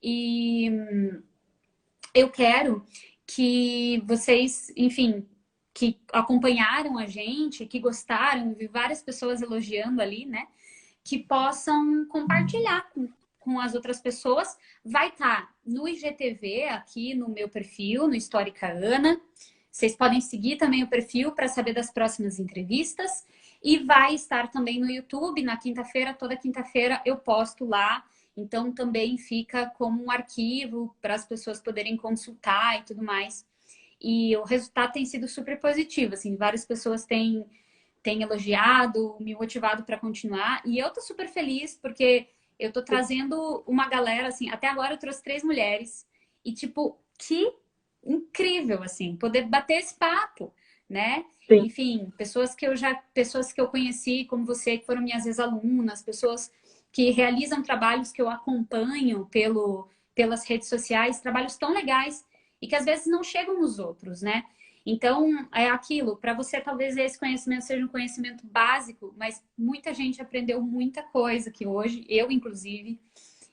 E eu quero que vocês, enfim, que acompanharam a gente, que gostaram, vi várias pessoas elogiando ali, né? Que possam compartilhar com as outras pessoas. Vai estar no IGTV, aqui no meu perfil, no Histórica Ana. Vocês podem seguir também o perfil para saber das próximas entrevistas. E vai estar também no YouTube, na quinta-feira, toda quinta-feira eu posto lá. Então também fica como um arquivo para as pessoas poderem consultar e tudo mais. E o resultado tem sido super positivo, assim, várias pessoas têm elogiado, me motivado para continuar. E eu tô super feliz porque eu tô trazendo uma galera, assim, até agora eu trouxe 3 mulheres. E, tipo, que incrível, assim, poder bater esse papo, né? sim, Enfim, pessoas que eu conheci, como você, que foram minhas ex-alunas, pessoas que realizam trabalhos que eu acompanho pelas redes sociais, trabalhos tão legais e que às vezes não chegam nos outros, né? Então, é aquilo, para você talvez esse conhecimento seja um conhecimento básico, mas muita gente aprendeu muita coisa que hoje, eu inclusive,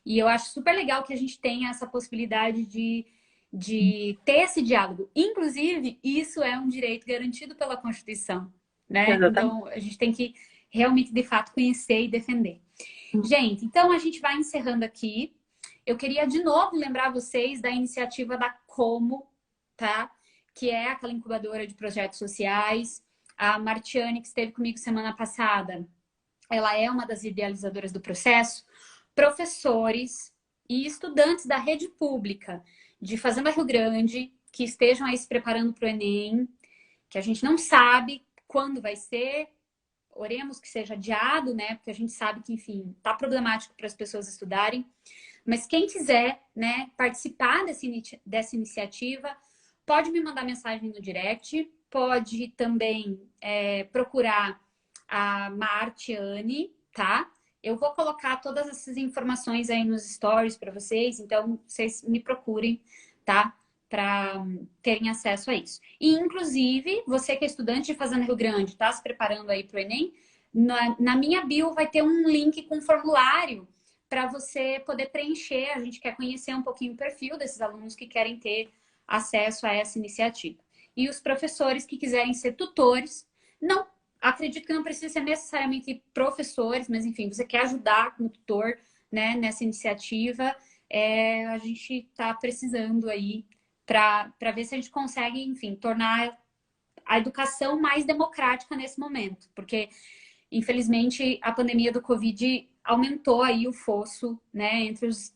e eu acho super legal que a gente tenha essa possibilidade de ter esse diálogo. Inclusive, isso é um direito garantido pela Constituição, né? Exatamente. Então, a gente tem que realmente, de fato, conhecer e defender. Gente, então a gente vai encerrando aqui. Eu queria de novo lembrar vocês da iniciativa da Como, tá? Que é aquela incubadora de projetos sociais. A Martiane, que esteve comigo semana passada, ela é uma das idealizadoras do processo. Professores e estudantes da rede pública de Fazenda Rio Grande, que estejam aí se preparando para o Enem, que a gente não sabe quando vai ser, oremos que seja adiado, né? Porque a gente sabe que, enfim, tá problemático para as pessoas estudarem. Mas quem quiser, né, participar dessa iniciativa, pode me mandar mensagem no direct, pode também procurar a Martiane, tá? Eu vou colocar todas essas informações aí nos stories para vocês, então vocês me procurem, tá? Para terem acesso a isso. E, inclusive, você que é estudante de Fazenda Rio Grande, está se preparando aí para o Enem, na minha bio vai ter um link com formulário para você poder preencher. A gente quer conhecer um pouquinho o perfil desses alunos que querem ter acesso a essa iniciativa. E os professores que quiserem ser tutores, não acredito que não precisa ser necessariamente professores, mas enfim, você quer ajudar como tutor, né, nessa iniciativa, a gente está precisando aí para ver se a gente consegue, enfim, tornar a educação mais democrática nesse momento, porque infelizmente a pandemia do Covid aumentou aí o fosso, né,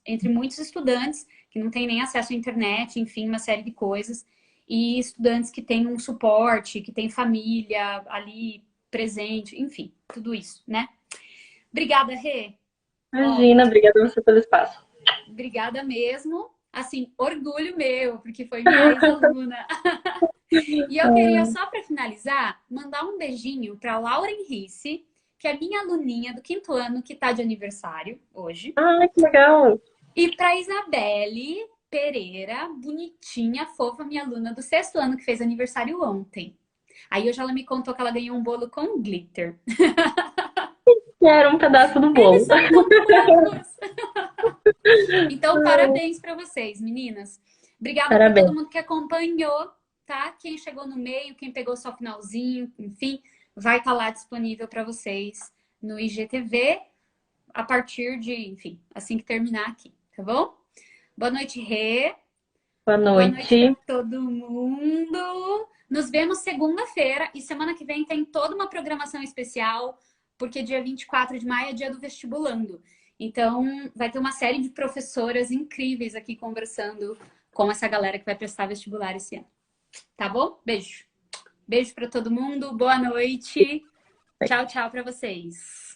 entre muitos estudantes que não têm nem acesso à internet, enfim, uma série de coisas, e estudantes que têm um suporte, que têm família ali presente, enfim, tudo isso, né? Obrigada, Rê. Ó, Imagina, obrigada a você pelo espaço. obrigada mesmo. Assim, orgulho meu, porque foi minha ex-aluna. E eu queria, só para finalizar, mandar um beijinho para Laura Henrice, que é minha aluninha do quinto ano, que está de aniversário hoje. Ah, que legal! E para Isabelle Pereira, bonitinha, fofa, minha aluna do sexto ano, que fez aniversário ontem. Aí hoje ela me contou que ela ganhou um bolo com glitter. Quero um pedaço do Eles bolo. são tão fofos! Então, parabéns para vocês, meninas. Obrigada para todo Parabéns. mundo que acompanhou, tá? Quem chegou no meio, quem pegou só o finalzinho, enfim, vai estar lá disponível para vocês no IGTV a partir de, enfim, assim que terminar aqui, tá bom? Boa noite, Rê. Boa Boa noite para noite. todo mundo. Nos vemos segunda-feira e semana que vem tem toda uma programação especial, porque dia 24 de maio é dia do vestibulando. Então, vai ter uma série de professoras incríveis aqui conversando com essa galera que vai prestar vestibular esse ano. Tá bom? Beijo. Beijo para todo mundo. Boa noite. Tchau, tchau para vocês.